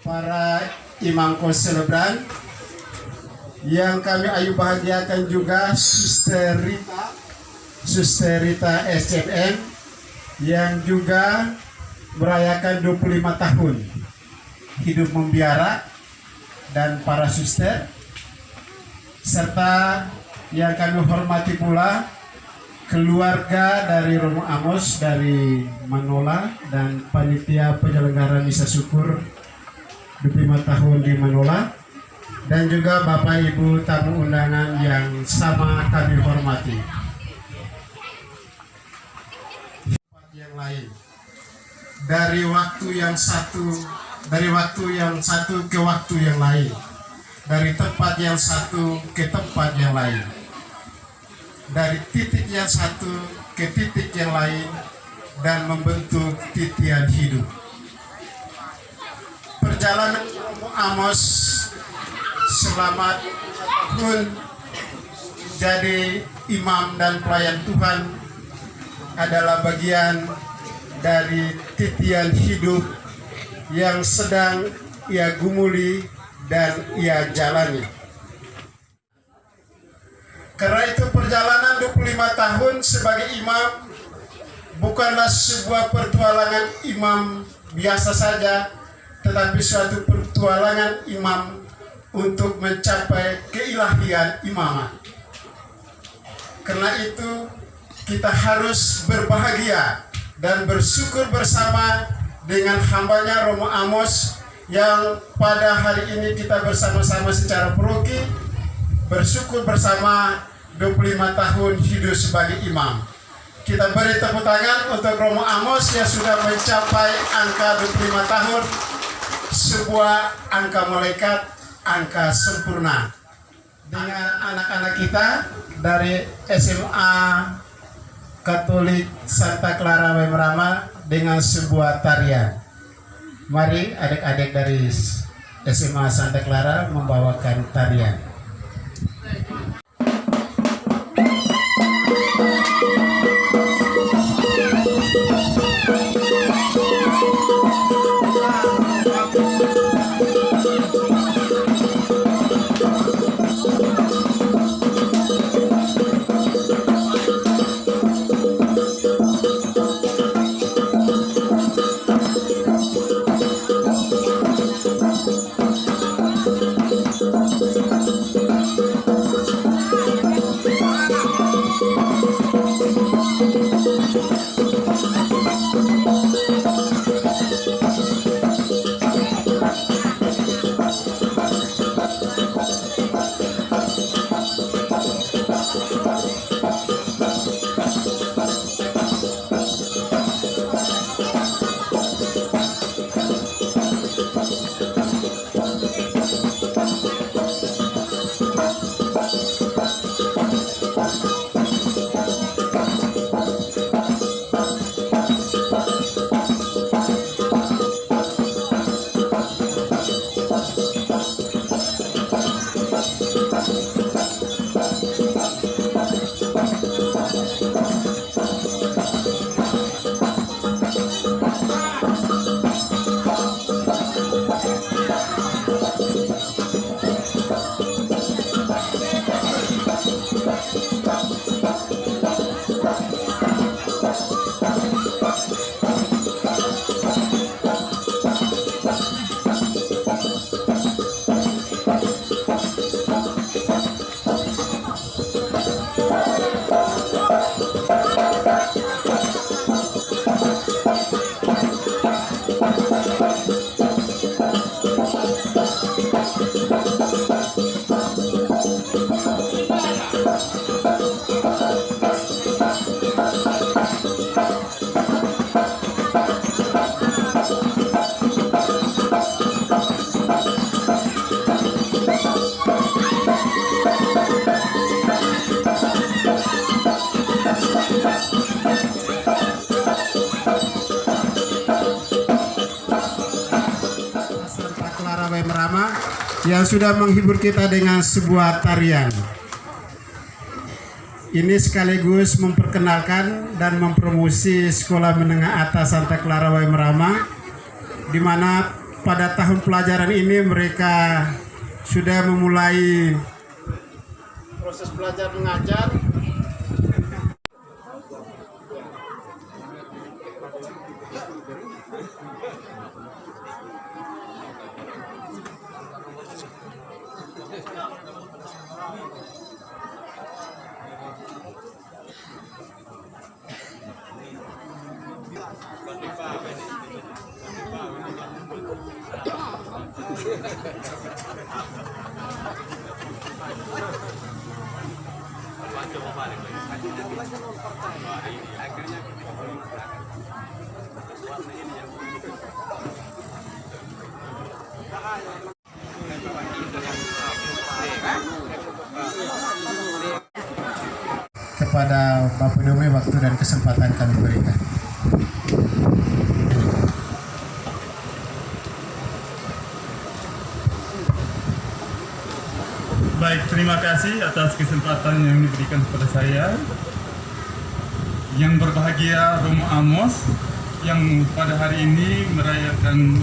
para imam konselebran, yang kami ayu bahagiakan juga Suster Rita SCM yang juga merayakan 25 tahun hidup membiara, dan para suster, serta yang kami hormati pula keluarga dari Romo Amos dari Manola dan panitia penyelenggara misa syukur 25 tahun di Manola, dan juga Bapak Ibu tamu undangan yang sama kami hormati. Yang lain, dari waktu yang satu ke waktu yang lain, dari tempat yang satu ke tempat yang lain, dari titik yang satu ke titik yang lain, dan membentuk titian hidup. Perjalanan Romo Amos selamat pun jadi imam dan pelayan Tuhan adalah bagian dari titian hidup yang sedang ia gumuli dan ia jalani. Karena itu perjalanan 25 tahun sebagai imam bukanlah sebuah petualangan imam biasa saja, tetapi suatu petualangan imam untuk mencapai keilahian imaman. Karena itu kita harus berbahagia dan bersyukur bersama dengan hambanya Romo Amos yang pada hari ini kita bersama-sama secara paroki bersyukur bersama 25 tahun hidup sebagai imam. Kita beri tepuk tangan untuk Romo Amos yang sudah mencapai angka 25 tahun, sebuah angka malaikat, angka sempurna. Dengan anak-anak kita dari SMA Katolik Santa Clara Wemerama dengan sebuah tarian. Mari adik-adik dari SMA Santa Clara membawakan tarian. Yang sudah menghibur kita dengan sebuah tarian. Ini sekaligus memperkenalkan dan mempromosi Sekolah Menengah Atas Santa Clara Wemerama, di mana pada tahun pelajaran ini mereka sudah memulai proses belajar mengajar. Kepada Bapak Dome waktu dan kesempatan kami berikan. Baik, terima kasih atas kesempatan yang diberikan kepada saya. Yang berbahagia Romo Amos yang pada hari ini merayakan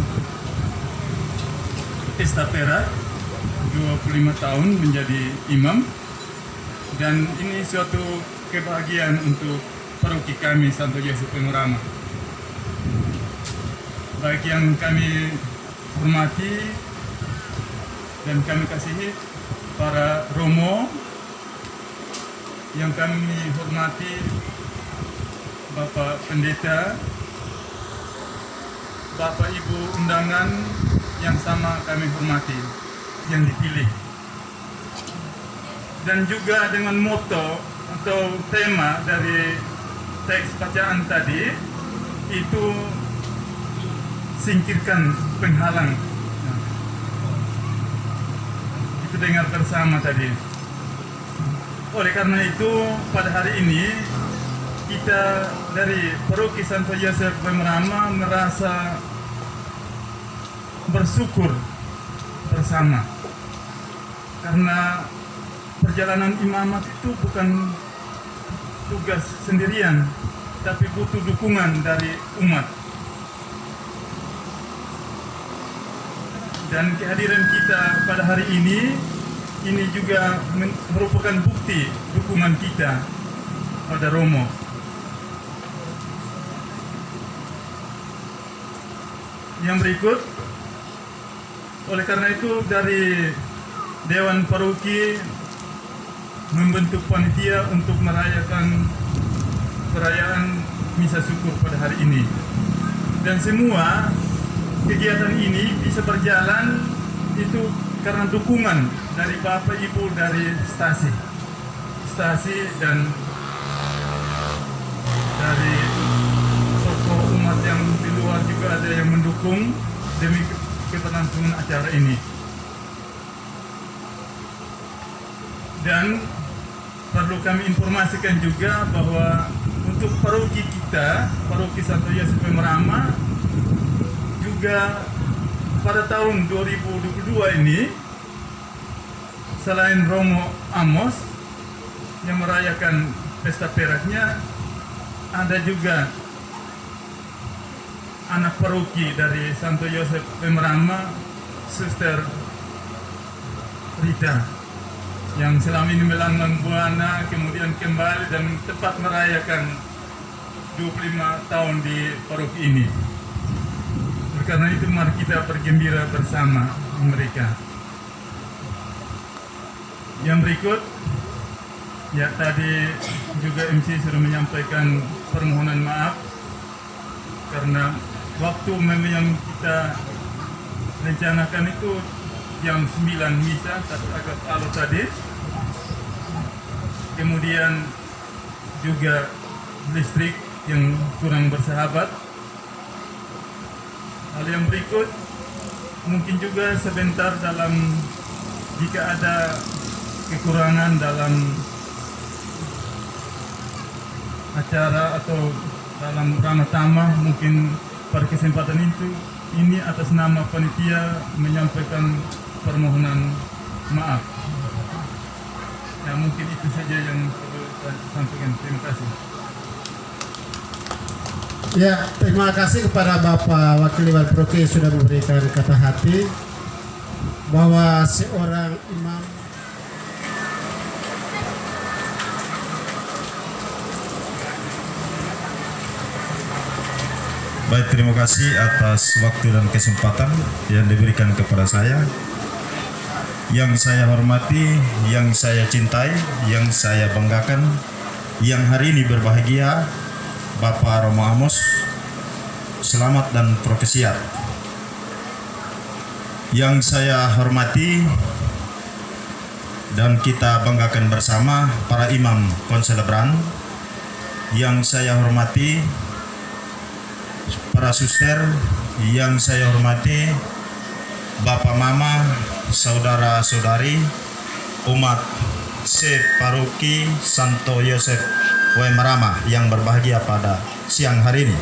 Pesta Perak 25 tahun menjadi imam, dan ini suatu kebahagiaan untuk paroki kami Santo Yosef Pemrama. Baik yang kami hormati dan kami kasihi para Romo, yang kami hormati Bapak Pendeta, Bapak Ibu undangan yang sama kami hormati, yang dipilih. Dan juga dengan moto atau tema dari teks bacaan tadi, itu singkirkan penghalang. Itu dengar bersama tadi. Oleh karena itu, pada hari ini kita dari Paroki Santo Yosef Pemrama merasa bersyukur bersama, karena perjalanan imamat itu bukan tugas sendirian, tapi butuh dukungan dari umat. Dan kehadiran kita pada hari ini juga merupakan bukti dukungan kita pada Romo. Yang berikut, oleh karena itu dari Dewan Paroki membentuk panitia untuk merayakan perayaan Misa Syukur pada hari ini. Dan semua kegiatan ini bisa berjalan itu karena dukungan dari Bapak Ibu dari stasi dan dari tokoh umat yang di luar juga ada yang mendukung demi keberlangsungan acara ini. Dan perlu kami informasikan juga bahwa untuk paroki kita, Paroki Santo Yosef Pemrama, juga pada tahun 2022 ini, selain Romo Amos yang merayakan pesta peraknya, ada juga anak paroki dari Santo Yosef Pemrama, Suster Rita, yang selama ini melanglang buana, kemudian kembali dan tepat merayakan 25 tahun di paroki ini. Karena itu mari kita bergembira bersama mereka. Yang berikut, ya tadi juga MC sudah menyampaikan permohonan maaf karena waktu yang kita rencanakan itu jam 9 misa, tapi agak alot tadi. Kemudian juga listrik yang kurang bersahabat. Hal yang berikut, mungkin juga sebentar jika ada kekurangan dalam acara atau dalam ramah tamah, mungkin pada kesempatan ini atas nama panitia menyampaikan permohonan maaf. Ya, mungkin itu saja yang perlu saya sampaikan. Terima kasih. Ya, terima kasih kepada Bapak Wakil Wali Proki yang sudah memberikan kata hati bahwa seorang imam Baik, terima kasih atas waktu dan kesempatan yang diberikan kepada saya. Yang saya hormati, yang saya cintai, yang saya banggakan, yang hari ini berbahagia, Bapak Romo Amos, selamat dan profesiat. Yang saya hormati dan kita banggakan bersama para imam konselebran. Yang saya hormati para suster, yang saya hormati Bapak Mama, saudara-saudari, umat separoki Santo Yosef Wemarama yang berbahagia pada siang hari ini.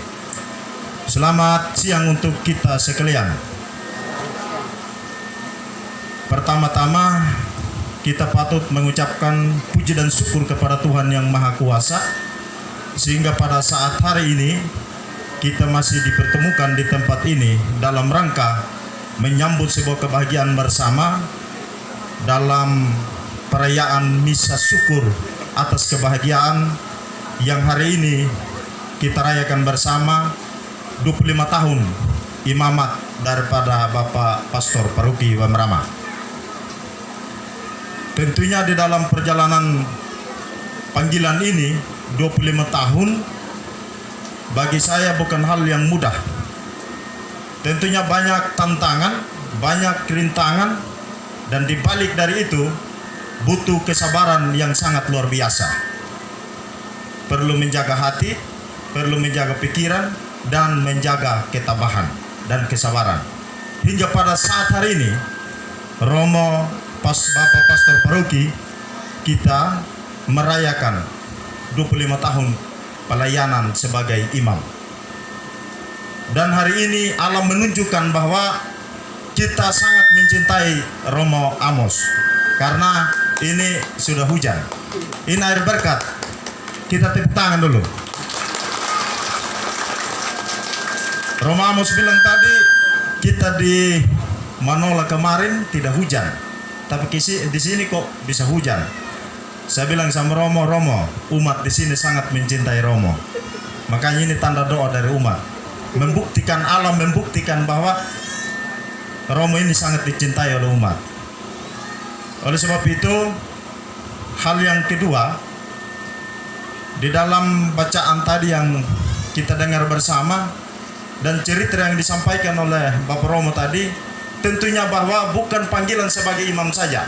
Selamat siang untuk kita sekalian. Pertama-tama kita patut mengucapkan puji dan syukur kepada Tuhan yang Maha Kuasa, sehingga pada saat hari ini kita masih dipertemukan di tempat ini dalam rangka menyambut sebuah kebahagiaan bersama dalam perayaan misa syukur atas kebahagiaan yang hari ini kita rayakan bersama 25 tahun imamat daripada Bapak Pastor Paroki Wemarama. Tentunya di dalam perjalanan panggilan ini 25 tahun bagi saya bukan hal yang mudah. Tentunya banyak tantangan, banyak rintangan, dan dibalik dari itu butuh kesabaran yang sangat luar biasa. Perlu menjaga hati, perlu menjaga pikiran, dan menjaga ketabahan dan kesabaran. Hingga pada saat hari ini, Romo Bapak Pastor Paroki kita merayakan 25 tahun pelayanan sebagai imam. Dan hari ini alam menunjukkan bahwa kita sangat mencintai Romo Amos, karena ini sudah hujan. Ini air berkat. Kita tepuk tangan dulu. Romo Amos bilang tadi kita di Manola kemarin tidak hujan, tapi di sini kok bisa hujan. Saya bilang sama Romo, umat di sini sangat mencintai Romo. Makanya ini tanda doa dari umat. Membuktikan alam, membuktikan bahwa Romo ini sangat dicintai oleh umat. Oleh sebab itu, hal yang kedua, di dalam bacaan tadi yang kita dengar bersama dan cerita yang disampaikan oleh Bapak Romo tadi, tentunya bahwa bukan panggilan sebagai imam saja,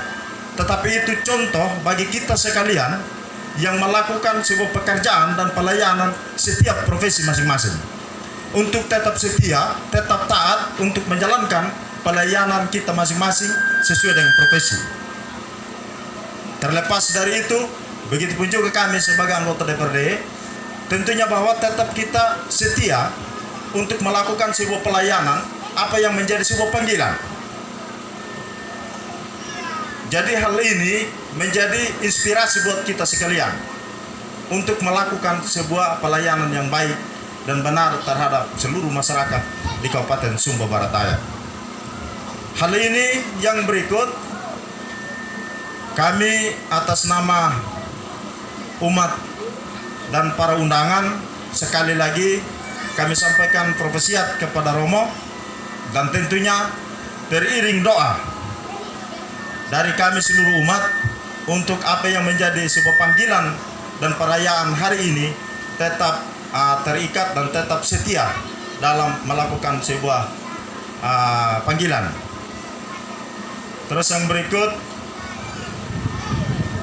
tetapi itu contoh bagi kita sekalian yang melakukan sebuah pekerjaan dan pelayanan setiap profesi masing-masing, untuk tetap setia, tetap taat untuk menjalankan pelayanan kita masing-masing sesuai dengan profesi. Terlepas dari itu, begitu pun juga kami sebagai anggota DPRD, tentunya bahwa tetap kita setia untuk melakukan sebuah pelayanan apa yang menjadi sebuah panggilan. Jadi hal ini menjadi inspirasi buat kita sekalian untuk melakukan sebuah pelayanan yang baik dan benar terhadap seluruh masyarakat di Kabupaten Sumba Barat Daya. Hal ini yang berikut, kami atas nama umat dan para undangan sekali lagi kami sampaikan profesiat kepada Romo, dan tentunya teriring doa dari kami seluruh umat untuk apa yang menjadi sebuah panggilan dan perayaan hari ini tetap terikat dan tetap setia dalam melakukan sebuah panggilan. Terus yang berikut,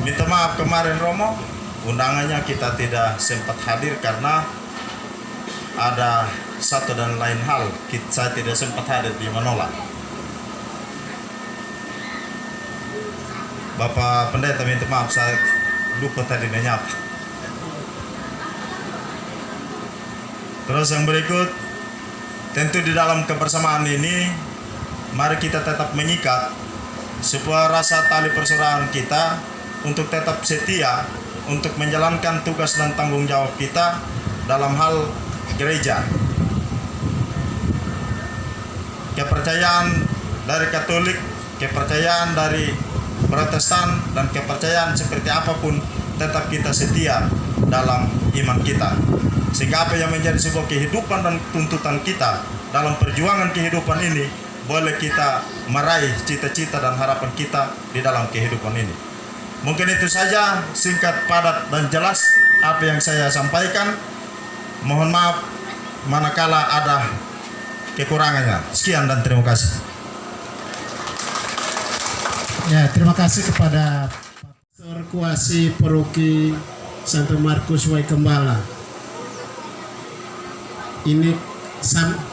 minta maaf kemarin Romo, undangannya kita tidak sempat hadir karena ada satu dan lain hal, saya tidak sempat hadir di Manola. Bapak Pendeta minta maaf, saya lupa tadi menyapa. Terus yang berikut, tentu di dalam kebersamaan ini mari kita tetap mengikat sebuah rasa tali persaudaraan kita untuk tetap setia untuk menjalankan tugas dan tanggung jawab kita dalam hal gereja. Kepercayaan dari Katolik, kepercayaan dari Protestan, dan kepercayaan seperti apapun tetap kita setia dalam iman kita. Sehingga apa yang menjadi sebuah kehidupan dan tuntutan kita dalam perjuangan kehidupan ini, boleh kita meraih cita-cita dan harapan kita di dalam kehidupan ini. Mungkin itu saja, singkat, padat, dan jelas apa yang saya sampaikan. Mohon maaf manakala ada kekurangannya. Sekian dan terima kasih. Ya, terima kasih kepada Pastor Kuasi Paroki Santo Markus Way Kembala. Ini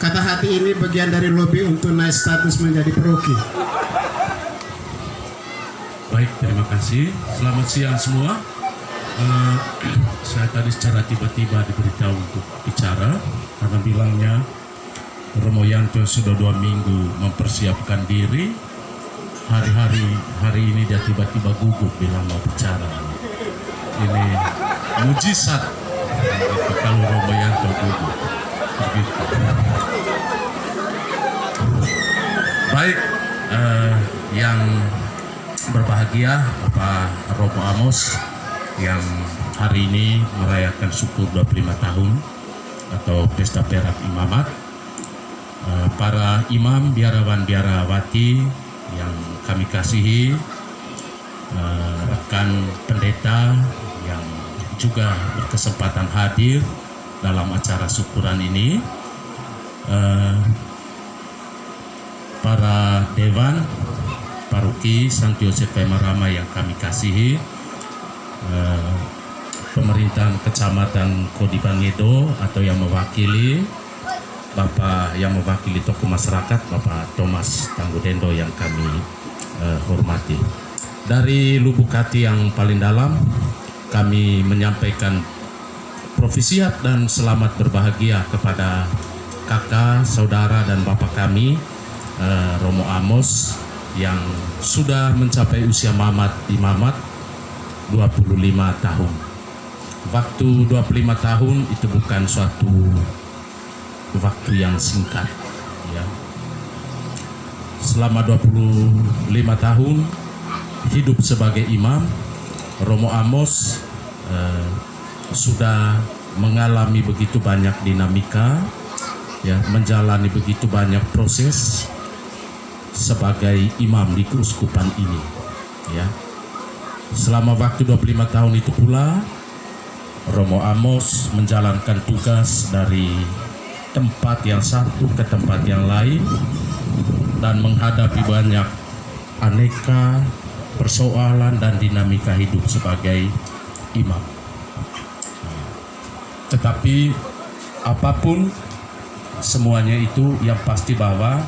kata hati ini bagian dari lobi untuk naik status menjadi paroki. Baik, terima kasih. Selamat siang semua. Saya tadi secara tiba-tiba diberitahu untuk bicara karena bilangnya Romo Yanto sudah 2 minggu mempersiapkan diri. Hari ini dia tiba-tiba gugup bilang mau bicara. Ini mujizat kalau Romo Yanto gugup. Begitu. Baik, yang berbahagia Bapak Romo Amos yang hari ini merayakan syukur 25 tahun atau pesta perak imamat. Para imam, biarawan, biarawati yang kami kasihi, rekan pendeta yang juga berkesempatan hadir dalam acara syukuran ini, para dewan paroki Santo Yosef Marama yang kami kasihi, pemerintahan kecamatan Kodi Bangedo atau yang mewakili Bapak yang mewakili tokoh masyarakat Bapak Thomas Tanggudendo yang kami hormati. Dari lubuk hati yang paling dalam kami menyampaikan profisiat dan selamat berbahagia kepada kakak, saudara, dan bapak kami Romo Amos yang sudah mencapai usia imamat 25 tahun. Waktu 25 tahun itu bukan suatu waktu yang singkat, ya. Selama 25 tahun hidup sebagai imam, Romo Amos sudah mengalami begitu banyak dinamika, ya, menjalani begitu banyak proses sebagai imam di keuskupan ini, ya. Selama waktu 25 tahun itu pula Romo Amos menjalankan tugas dari tempat yang satu ke tempat yang lain dan menghadapi banyak aneka persoalan dan dinamika hidup sebagai imam. Tetapi apapun semuanya itu yang pasti bahwa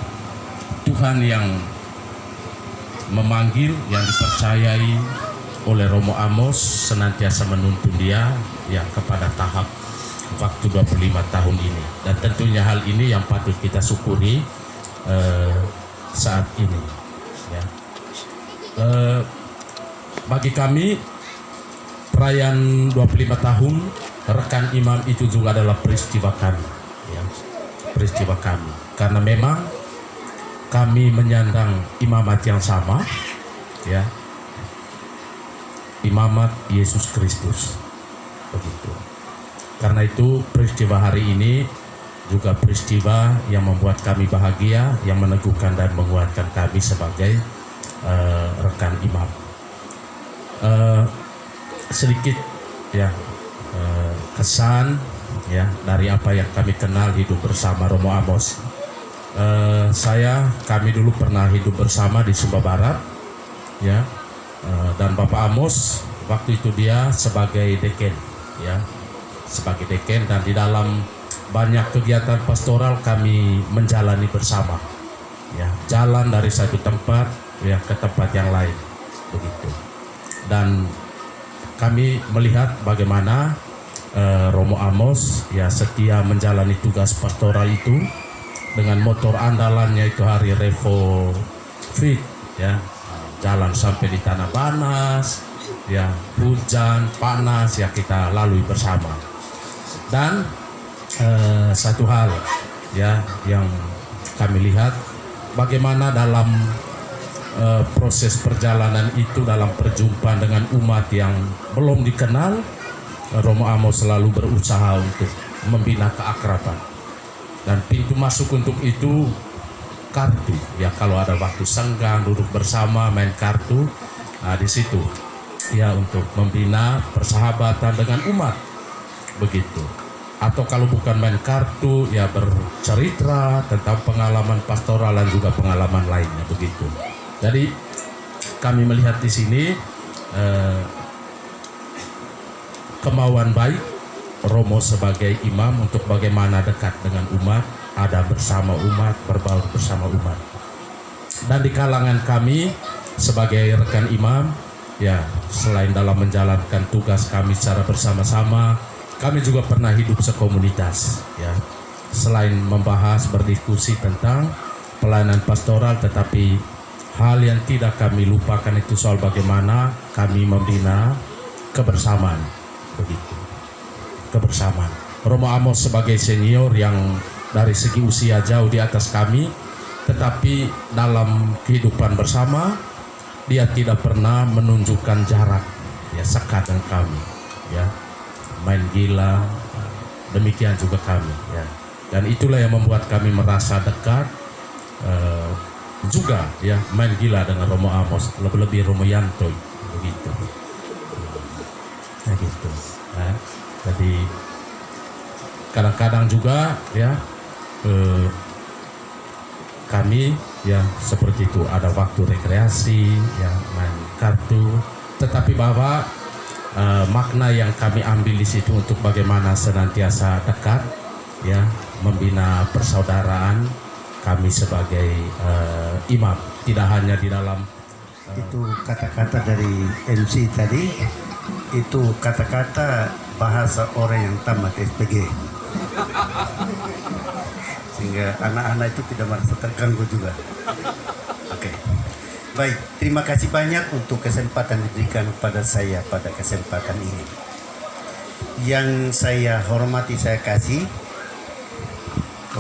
Tuhan yang memanggil, yang dipercayai oleh Romo Amos senantiasa menuntun dia ya kepada tahap waktu 25 tahun ini, dan tentunya hal ini yang patut kita syukuri saat ini, ya. Bagi kami perayaan 25 tahun rekan imam itu juga adalah peristiwa kami, ya. Peristiwa kami karena memang kami menyandang imamat yang sama, ya, imamat Yesus Kristus, begitu. Karena itu peristiwa hari ini juga peristiwa yang membuat kami bahagia, yang meneguhkan dan menguatkan kami sebagai rekan imam. Sedikit ya kesan ya dari apa yang kami kenal hidup bersama Romo Amos. Kami dulu pernah hidup bersama di Sumba Barat, ya, dan Bapak Amos waktu itu dia sebagai deken, ya, sebagai deken, dan di dalam banyak kegiatan pastoral kami menjalani bersama, ya, jalan dari satu tempat ya ke tempat yang lain, begitu. Dan kami melihat bagaimana Romo Amos ya setia menjalani tugas pastoral itu dengan motor andalannya itu hari Revo Fit, ya, jalan sampai di Tanah Banas, ya, hujan panas ya kita lalui bersama. Dan satu hal ya yang kami lihat bagaimana dalam proses perjalanan itu, dalam perjumpaan dengan umat yang belum dikenal, Romo Amos selalu berusaha untuk membina keakraban, dan pintu masuk untuk itu kartu ya. Kalau ada waktu senggang duduk bersama main kartu, nah di situ ya, untuk membina persahabatan dengan umat begitu. Atau kalau bukan main kartu ya, bercerita tentang pengalaman pastoral dan juga pengalaman lainnya begitu. Jadi kami melihat di sini kemauan baik Romo sebagai imam untuk bagaimana dekat dengan umat, ada bersama umat, berbaur bersama umat. Dan di kalangan kami sebagai rekan imam ya, selain dalam menjalankan tugas kami secara bersama-sama, kami juga pernah hidup sekomunitas ya. Selain membahas, berdiskusi tentang pelayanan pastoral, tetapi hal yang tidak kami lupakan itu soal bagaimana kami membina kebersamaan begitu. Kebersamaan. Romo Amos sebagai senior yang dari segi usia jauh di atas kami, tetapi dalam kehidupan bersama dia tidak pernah menunjukkan jarak ya, sekat dengan kami ya, main gila, demikian juga kami ya. Dan itulah yang membuat kami merasa dekat juga ya, main gila dengan Romo Amos, lebih-lebih Romo Yanto begitu. Nah gitu ya. Jadi kadang-kadang juga ya kami ya seperti itu, ada waktu rekreasi ya, main kartu, tetapi bahwa makna yang kami ambil di situ untuk bagaimana senantiasa dekat ya, membina persaudaraan kami sebagai imam, tidak hanya di dalam itu kata-kata dari MC tadi, itu kata-kata bahasa orang yang tamat SPG, sehingga anak-anak itu tidak merasa terganggu juga. Oke. Baik, terima kasih banyak untuk kesempatan diberikan kepada saya pada kesempatan ini. Yang saya hormati, saya kasih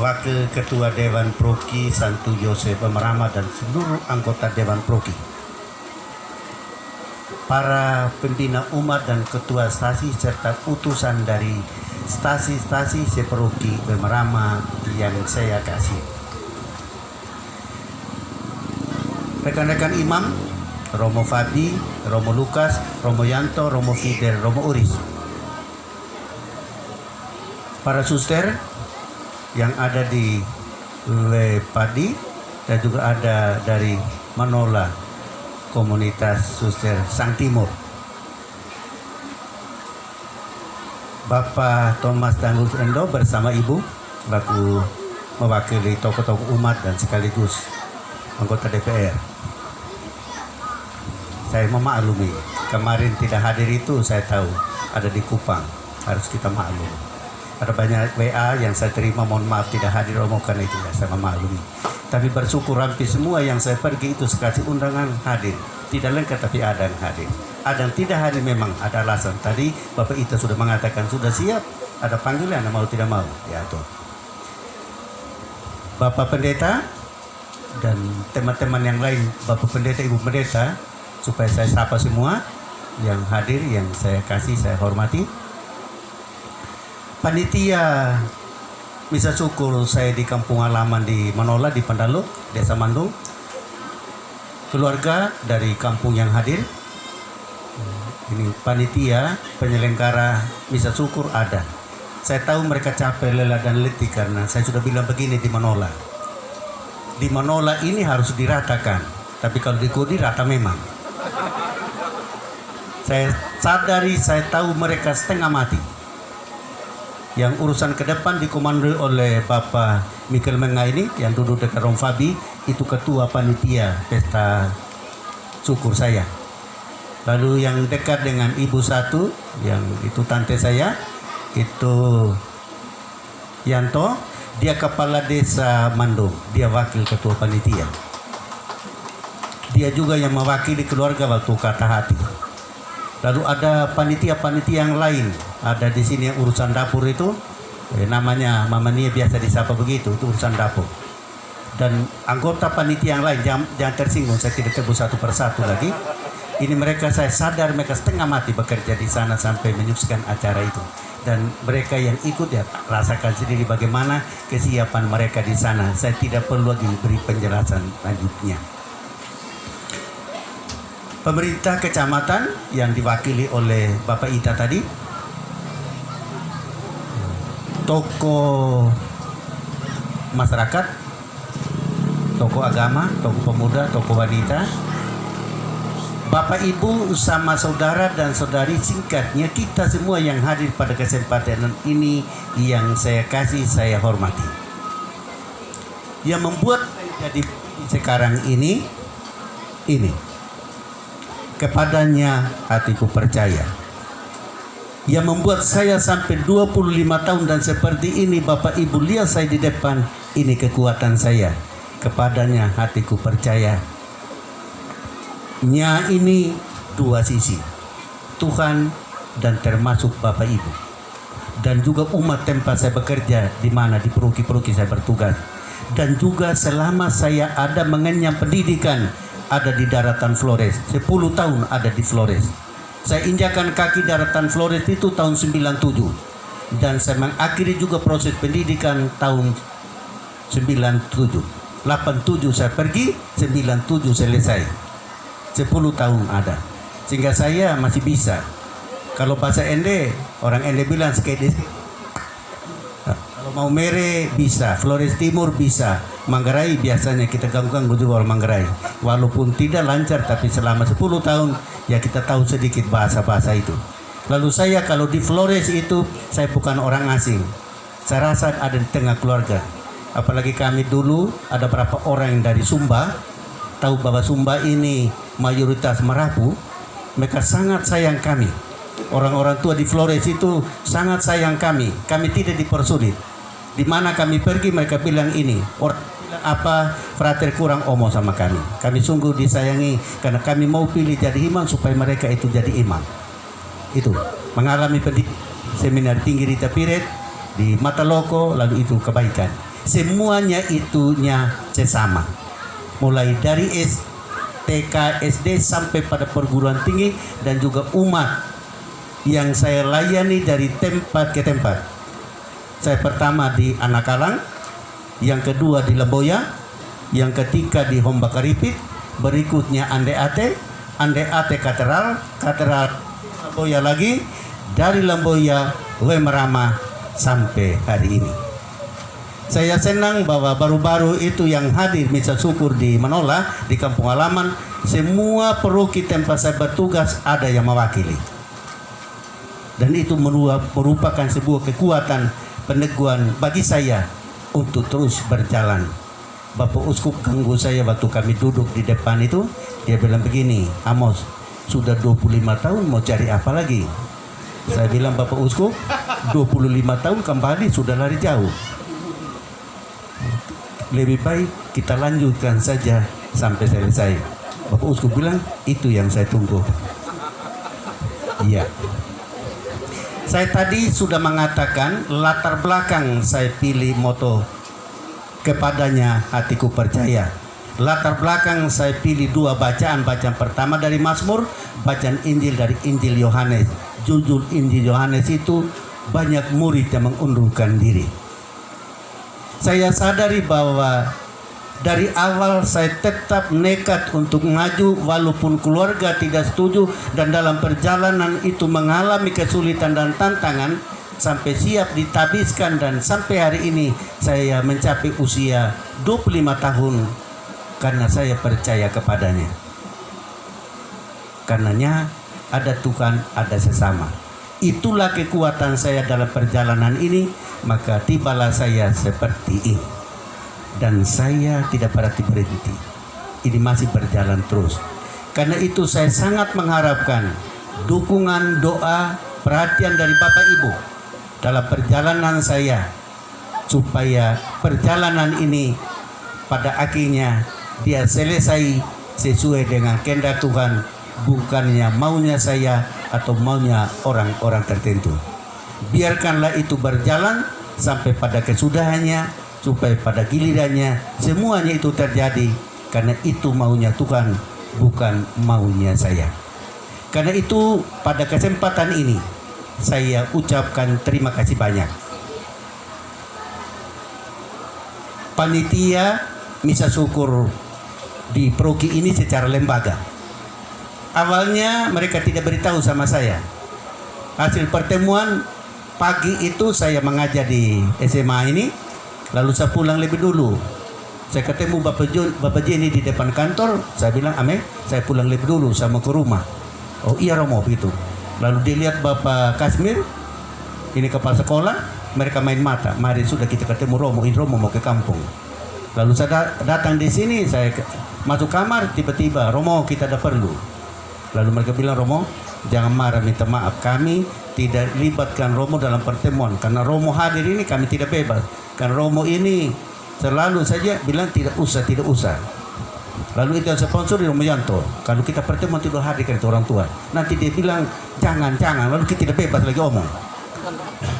Wakil Ketua Dewan Proki Santo Yosef Pemerama dan seluruh anggota Dewan Proki, para pembina umat dan ketua stasi serta utusan dari stasi-stasi seproki Pemerama yang saya kasih, rekan-rekan imam, Romo Fabi, Romo Lukas, Romo Yanto, Romo Fidel, Romo Uris, para suster yang ada di Padi dan juga ada dari Manola, komunitas suster Sang Timur, Bapak Thomas Dangus Endo bersama Ibu laku mewakili tokoh-tokoh umat dan sekaligus anggota DPR. Saya memaklumi kemarin tidak hadir itu, saya tahu ada di Kupang, harus kita maklum. Ada banyak WA yang saya terima, mohon maaf tidak hadir Romo, karena itu ya, saya memaklumi. Tapi bersyukur hampir semua yang saya pergi itu sekasih undangan hadir. Tidak lengkap tapi ada yang hadir. Ada yang tidak hadir memang ada alasan. Tadi Bapak Ita sudah mengatakan sudah siap, ada panggilan, mau tidak mau. Ya tuh. Bapak Pendeta dan teman-teman yang lain, Bapak Pendeta, Ibu Pendeta, supaya saya sapa semua yang hadir, yang saya kasih, saya hormati. Panitia misa syukur saya di kampung halaman di Manola, di Pandaluk, Desa Mandung. Keluarga dari kampung yang hadir. Ini panitia penyelenggara misa syukur ada. Saya tahu mereka capek, lelah dan letih karena saya sudah bilang begini di Manola. Di Manola ini harus diratakan, tapi kalau di Kudi rata memang. Saya sadari, saya tahu mereka setengah mati. Yang urusan ke depan dikomandoi oleh Bapak Mikel Menga ini yang duduk dekat Rom Fabi, itu ketua panitia pesta syukur saya. Lalu yang dekat dengan Ibu satu, yang itu tante saya, itu Yanto, dia kepala desa Mandung, dia wakil ketua panitia. Dia juga yang mewakili keluarga waktu kata hati. Lalu ada panitia-panitia yang lain, ada di sini yang urusan dapur itu, namanya Mama Nia biasa disapa begitu, itu urusan dapur. Dan anggota panitia yang lain jangan tersinggung, saya tidak sebut satu persatu lagi. Ini mereka, saya sadar mereka setengah mati bekerja di sana sampai menyukseskan acara itu. Dan mereka yang ikut ya rasakan sendiri bagaimana kesiapan mereka di sana. Saya tidak perlu lagi beri penjelasan lanjutnya. Pemerintah kecamatan yang diwakili oleh Bapak Ita tadi, tokoh masyarakat, tokoh agama, tokoh pemuda, tokoh wanita, Bapak Ibu sama saudara dan saudari, singkatnya kita semua yang hadir pada kesempatan ini yang saya kasih, saya hormati. Yang membuat saya jadi sekarang ini kepadanya hatiku percaya. Yang membuat saya sampai 25 tahun dan seperti ini Bapak Ibu lihat saya di depan, ini kekuatan saya. Kepadanya hatiku percaya. Nya ini dua sisi, Tuhan dan termasuk Bapak Ibu, dan juga umat tempat saya bekerja, di mana di peruki-peruki saya bertugas, dan juga selama saya ada mengenyam pendidikan ada di daratan Flores, 10 tahun ada di Flores. Saya injakan kaki daratan Flores itu tahun 97, dan saya mengakhiri juga proses pendidikan tahun 97. 87 saya pergi, 97 selesai. 10 tahun ada, sehingga saya masih bisa. Kalau bahasa Ende, orang Ende bilang sekali. Kalau mau Mere bisa, Flores Timur bisa, Manggarai biasanya kita ganggu-ganggu juga orang Manggarai. Walaupun tidak lancar, tapi selama 10 tahun ya kita tahu sedikit bahasa-bahasa itu. Lalu saya kalau di Flores itu saya bukan orang asing. Saya rasa ada di tengah keluarga. Apalagi kami dulu ada berapa orang yang dari Sumba, tahu bahwa Sumba ini mayoritas Merapu, mereka sangat sayang kami. Orang-orang tua di Flores itu sangat sayang kami. Kami tidak dipersulit. Di mana kami pergi mereka bilang ini. Orang bilang apa, frater kurang omo sama kami. Kami sungguh disayangi karena kami mau pilih jadi imam supaya mereka itu jadi imam. Itu mengalami pendidikan seminar tinggi di Tapiret, di Mataloko, lalu itu kebaikan. Semuanya itunya sesama. Mulai dari TK, SD sampai pada perguruan tinggi, dan juga umat yang saya layani dari tempat ke tempat. Saya pertama di Anakalang, yang kedua di Lemboya, yang ketiga di Hombakaripit, berikutnya Ande Ate Katedral Lemboya lagi, dari Lemboya Wemerama sampai hari ini. Saya senang bahwa baru-baru itu yang hadir misa syukur di Manola, di kampung halaman, semua peruki tempat saya bertugas ada yang mewakili. Dan itu merupakan sebuah kekuatan peneguhan bagi saya untuk terus berjalan. Bapak Uskup ganggu saya waktu kami duduk di depan itu, dia bilang begini, Amos, sudah 25 tahun mau cari apa lagi? Saya bilang, Bapak Uskup, 25 tahun kembali sudah lari jauh. Lebih baik kita lanjutkan saja sampai selesai. Bapak Uskup bilang, itu yang saya tunggu. Iya. Saya tadi sudah mengatakan latar belakang saya pilih moto kepadanya hatiku percaya. Latar belakang saya pilih dua bacaan. Bacaan pertama dari Mazmur, bacaan Injil dari Injil Yohanes. Judul Injil Yohanes itu banyak murid yang mengundurkan diri. Saya sadari bahwa dari awal saya tetap nekat untuk maju walaupun keluarga tidak setuju, dan dalam perjalanan itu mengalami kesulitan dan tantangan sampai siap ditabiskan, dan sampai hari ini saya mencapai usia 25 tahun karena saya percaya kepadanya. Karenanya ada Tuhan, ada sesama. Itulah kekuatan saya dalam perjalanan ini, maka tibalah saya seperti ini. Dan saya tidak berhenti berhenti. Ini masih berjalan terus. Karena itu saya sangat mengharapkan dukungan, doa, perhatian dari Bapak Ibu dalam perjalanan saya, supaya perjalanan ini pada akhirnya dia selesai sesuai dengan kehendak Tuhan, bukannya maunya saya atau maunya orang-orang tertentu. Biarkanlah itu berjalan sampai pada kesudahannya, supaya pada gilirannya semuanya itu terjadi, karena itu maunya Tuhan, bukan maunya saya. Karena itu pada kesempatan ini saya ucapkan terima kasih banyak. Panitia misa syukur di Proki ini secara lembaga. Awalnya mereka tidak beritahu sama saya. Hasil pertemuan pagi itu saya mengajar di SMA ini, lalu saya pulang lebih dulu. Saya ketemu Bapak Jenny di depan kantor, saya bilang, Ame, saya pulang lebih dulu, saya mau ke rumah. Oh iya Romo, itu. Lalu dilihat Bapak Kasmir, ini kepala sekolah, mereka main mata. Mari sudah kita ketemu Romo, ini Romo mau ke kampung. Lalu saya datang di sini, saya masuk kamar, tiba-tiba Romo kita ada perlu. Lalu mereka bilang, Romo jangan marah, minta maaf, kami tidak libatkan Romo dalam pertemuan, karena Romo hadir ini kami tidak bebas. Karena Romo ini selalu saja bilang tidak usah. Lalu itu sponsor di Romo Yanto, kalau kita pertemuan tidak hadirkan itu orang tua, nanti dia bilang jangan, lalu kita tidak bebas lagi omong.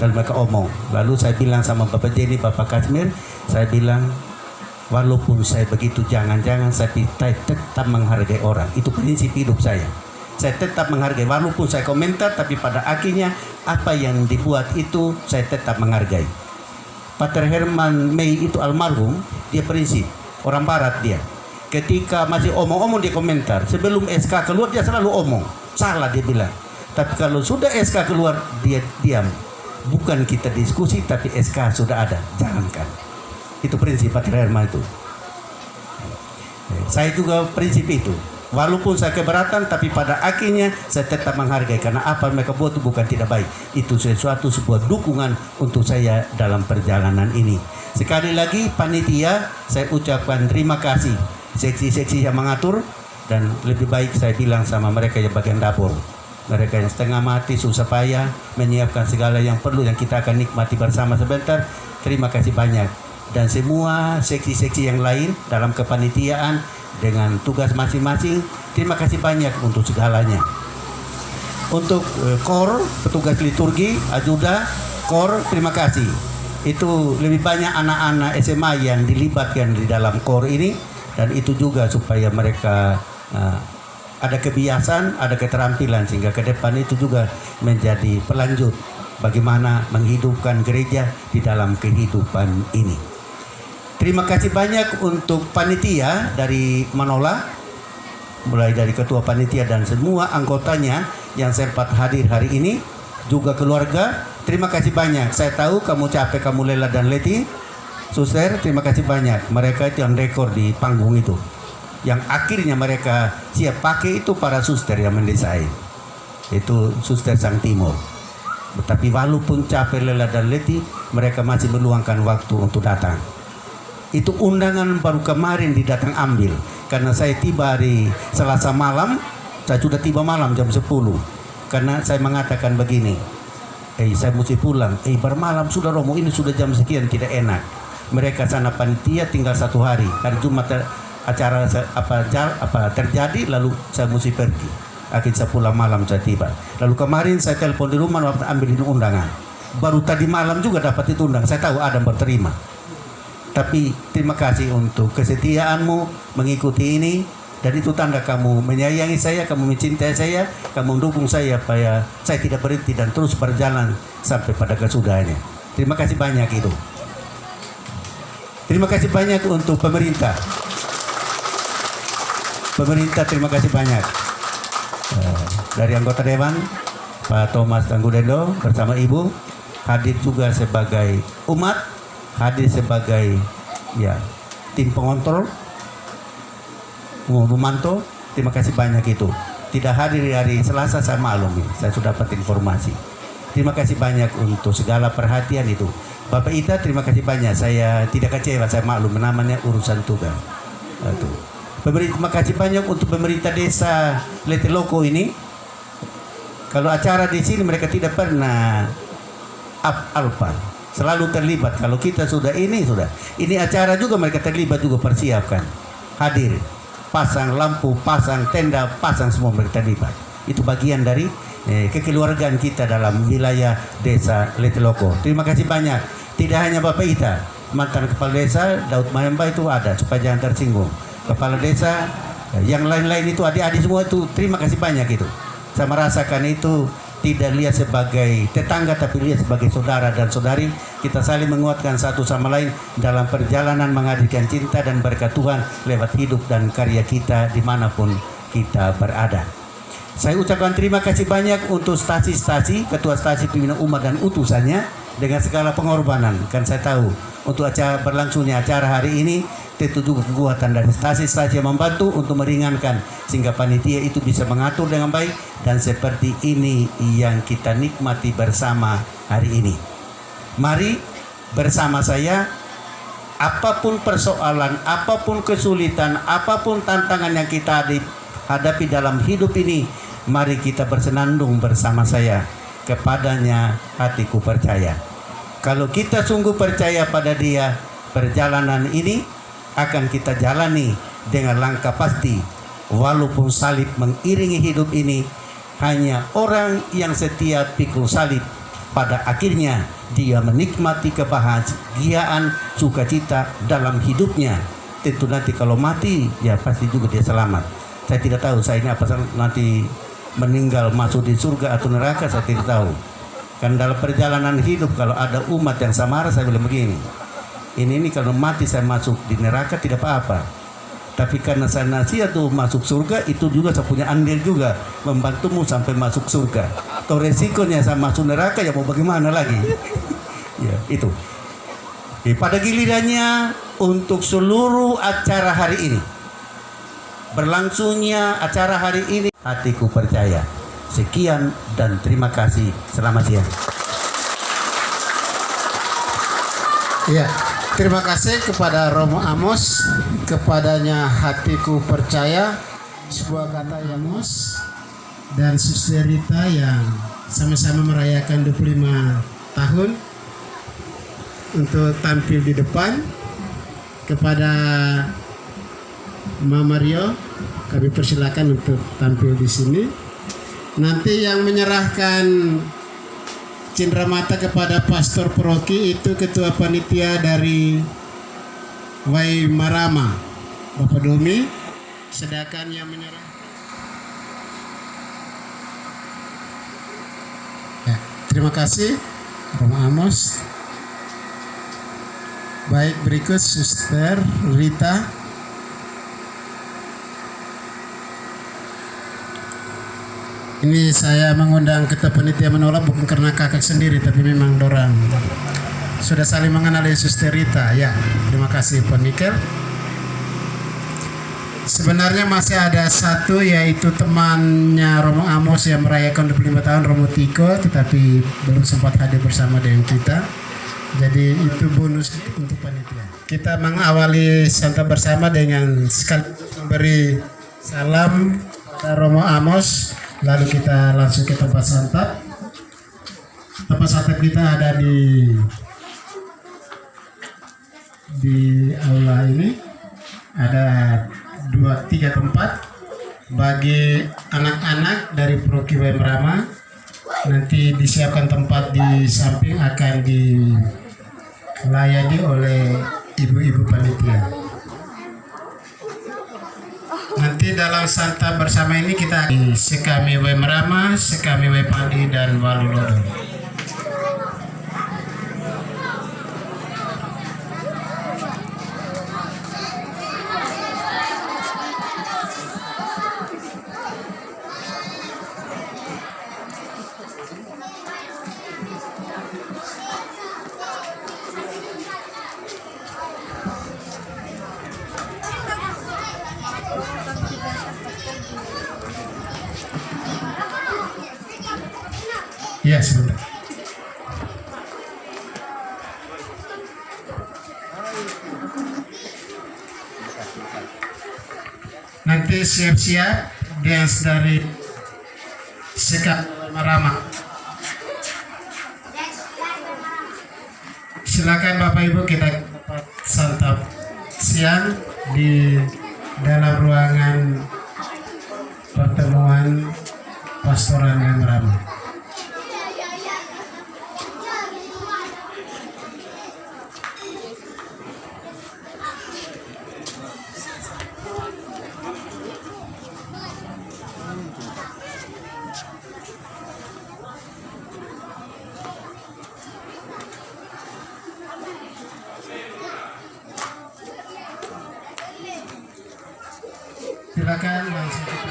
Dan mereka omong. Lalu saya bilang sama Bapak Jenny, Bapak Kasmir, saya bilang walaupun saya begitu jangan, saya tetap menghargai orang. Itu prinsip hidup saya. Saya tetap menghargai, walaupun saya komentar, tapi pada akhirnya apa yang dibuat itu saya tetap menghargai. Pater Herman May itu almarhum, dia prinsip orang Barat dia. Ketika masih omong-omong dia komentar, sebelum SK keluar dia selalu omong, salah dia bilang. Tapi kalau sudah SK keluar dia diam. Bukan kita diskusi, tapi SK sudah ada, jangankan. Itu prinsip Pater Herman itu. Saya juga prinsip itu. Walaupun saya keberatan, tapi pada akhirnya saya tetap menghargai, karena apa mereka buat itu bukan tidak baik. Itu sebuah dukungan untuk saya dalam perjalanan ini. Sekali lagi panitia, saya ucapkan terima kasih. Seksi-seksi yang mengatur, dan lebih baik saya bilang sama mereka yang bagian dapur. Mereka yang setengah mati, susah payah, menyiapkan segala yang perlu, yang kita akan nikmati bersama sebentar. Terima kasih banyak. Dan semua seksi-seksi yang lain dalam kepanitiaan dengan tugas masing-masing, terima kasih banyak untuk segalanya. Untuk KOR, petugas liturgi, ajuda, KOR, terima kasih. Itu lebih banyak anak-anak SMA yang dilibatkan di dalam KOR ini, dan itu juga supaya mereka ada kebiasaan, ada keterampilan, sehingga ke depan itu juga menjadi pelanjut bagaimana menghidupkan gereja di dalam kehidupan ini. Terima kasih banyak untuk panitia dari Manola, mulai dari ketua panitia dan semua anggotanya yang sempat hadir hari ini, juga keluarga. Terima kasih banyak. Saya tahu kamu capek, kamu lelah dan letih. Suster, terima kasih banyak. Mereka itu yang rekor di panggung itu. Yang akhirnya mereka siap pakai itu para suster yang mendesain. Itu Suster Sang Timur. Tapi walaupun capek, lelah dan letih, mereka masih meluangkan waktu untuk datang. Itu undangan baru kemarin didatang ambil, karena saya tiba hari Selasa malam, saya sudah tiba malam jam 10, karena saya mengatakan begini, saya mesti pulang, bermalam sudah Romo, ini sudah jam sekian, tidak enak. Mereka sana panitia tinggal 1 hari, hari Jumat acara apa terjadi, lalu saya mesti pergi. Akhirnya saya pulang malam, saya tiba. Lalu kemarin saya telepon di rumah waktu ambil undangan, baru tadi malam juga dapat itu undangan. Saya tahu Adam berterima. Tapi terima kasih untuk kesetiaanmu mengikuti ini, dan itu tanda kamu menyayangi saya, kamu mencintai saya, kamu mendukung saya supaya saya tidak berhenti dan terus berjalan sampai pada kesudahannya. Terima kasih banyak itu. Terima kasih banyak untuk pemerintah. Pemerintah terima kasih banyak. Dari anggota Dewan Pak Thomas Tanggudendo bersama Ibu hadir juga sebagai umat, hadir sebagai tim pengontrol, memantau. Terima kasih banyak itu. Tidak hadir di hari Selasa, saya maklumi, saya sudah dapat informasi. Terima kasih banyak untuk segala perhatian itu. Bapak Ita, terima kasih banyak. Saya tidak kecewa, saya maklum, namanya urusan tugas. Terima kasih banyak untuk pemerintah desa Leteloko ini. Kalau acara di sini mereka tidak pernah alpa. Selalu terlibat. Kalau kita sudah ini acara juga mereka terlibat juga, persiapkan, hadir, pasang lampu, pasang tenda, pasang semua mereka terlibat. Itu bagian dari kekeluargaan kita dalam wilayah desa Leteloko. Terima kasih banyak. Tidak hanya Bapak Ita, mantan kepala desa Daud Mayamba itu ada, supaya jangan tersinggung. Kepala desa, yang lain-lain itu adik-adik semua itu, terima kasih banyak itu. Saya merasakan itu tidak lihat sebagai tetangga, tapi lihat sebagai saudara dan saudari. Kita saling menguatkan satu sama lain dalam perjalanan menghadirkan cinta dan berkat Tuhan lewat hidup dan karya kita dimanapun kita berada. Saya ucapkan terima kasih banyak untuk stasi-stasi, ketua stasi pimpinan umat dan utusannya dengan segala pengorbanan. Kan saya tahu untuk acara berlangsungnya acara hari ini tentu juga kekuatan dari stasi-stasi yang membantu untuk meringankan sehingga panitia itu bisa mengatur dengan baik, dan seperti ini yang kita nikmati bersama hari ini. Mari bersama saya, apapun persoalan, apapun kesulitan, apapun tantangan yang kita hadapi dalam hidup ini, mari kita bersenandung bersama saya. Kepadanya hatiku percaya. Kalau kita sungguh percaya pada Dia, perjalanan ini akan kita jalani dengan langkah pasti. Walaupun salib mengiringi hidup ini, hanya orang yang setia pikul salib, pada akhirnya dia menikmati kebahagiaan, sukacita dalam hidupnya. Tentu nanti kalau mati, ya pasti juga dia selamat. Saya tidak tahu saya ini apa nanti meninggal masuk di surga atau neraka, saya tidak tahu. Kan dalam perjalanan hidup kalau ada umat yang samara, saya bilang begini, ini kalau mati saya masuk di neraka tidak apa-apa, tapi karena saya nasihat tuh masuk surga, itu juga saya punya andil juga membantumu sampai masuk surga. Atau resikonya saya masuk neraka, ya mau bagaimana lagi. Ya itu. Pada gilirannya untuk seluruh acara hari ini, berlangsungnya acara hari ini, hatiku percaya. Sekian dan terima kasih. Selamat siang. Ya, terima kasih kepada Romo Amos. Kepadanya hatiku percaya, sebuah kata yang Amos dan Suster Rita yang sama-sama merayakan 25 tahun untuk tampil di depan. Kepada Mama Rio, kami persilakan untuk tampil di sini. Nanti yang menyerahkan cindramata kepada pastor paroki itu ketua panitia dari Waimarama, Bapak Domi. Sedangkan yang menyerah, ya, terima kasih Romo Amos. Baik, berikut Suster Rita. Ini saya mengundang ketua panitia menolak bukan karena kakak sendiri, tapi memang dorang sudah saling mengenal Suster Rita. Ya, terima kasih Pak Mikel. Sebenarnya masih ada satu, yaitu temannya Romo Amos yang merayakan 25 tahun, Romo Tiko, tetapi belum sempat hadir bersama dengan kita. Jadi itu bonus untuk panitia. Kita mengawali santap bersama dengan sekaligus memberi salam kepada Romo Amos. Lalu kita langsung ke tempat santap. Tempat santap kita ada di aula ini. Ada 2-3 tempat bagi anak-anak dari Paroki Waimarama. Nanti disiapkan tempat di samping akan dilayani oleh ibu-ibu panitia. Nanti dalam santap bersama ini kita Sekami Waimarama, Sekami Waipadi, dan Walulodo. Ya, sebentar. Nanti siap-siap dance dari Sekami Waimarama. Silakan Bapak Ibu, kita dapat santap siang di dalam ruangan pertemuan pastoral Waimarama. Silakan langsung kita.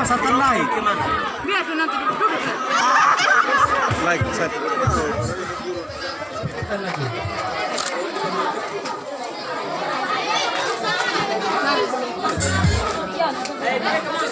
Satu like. Biar nanti duduk. Like set. Iya.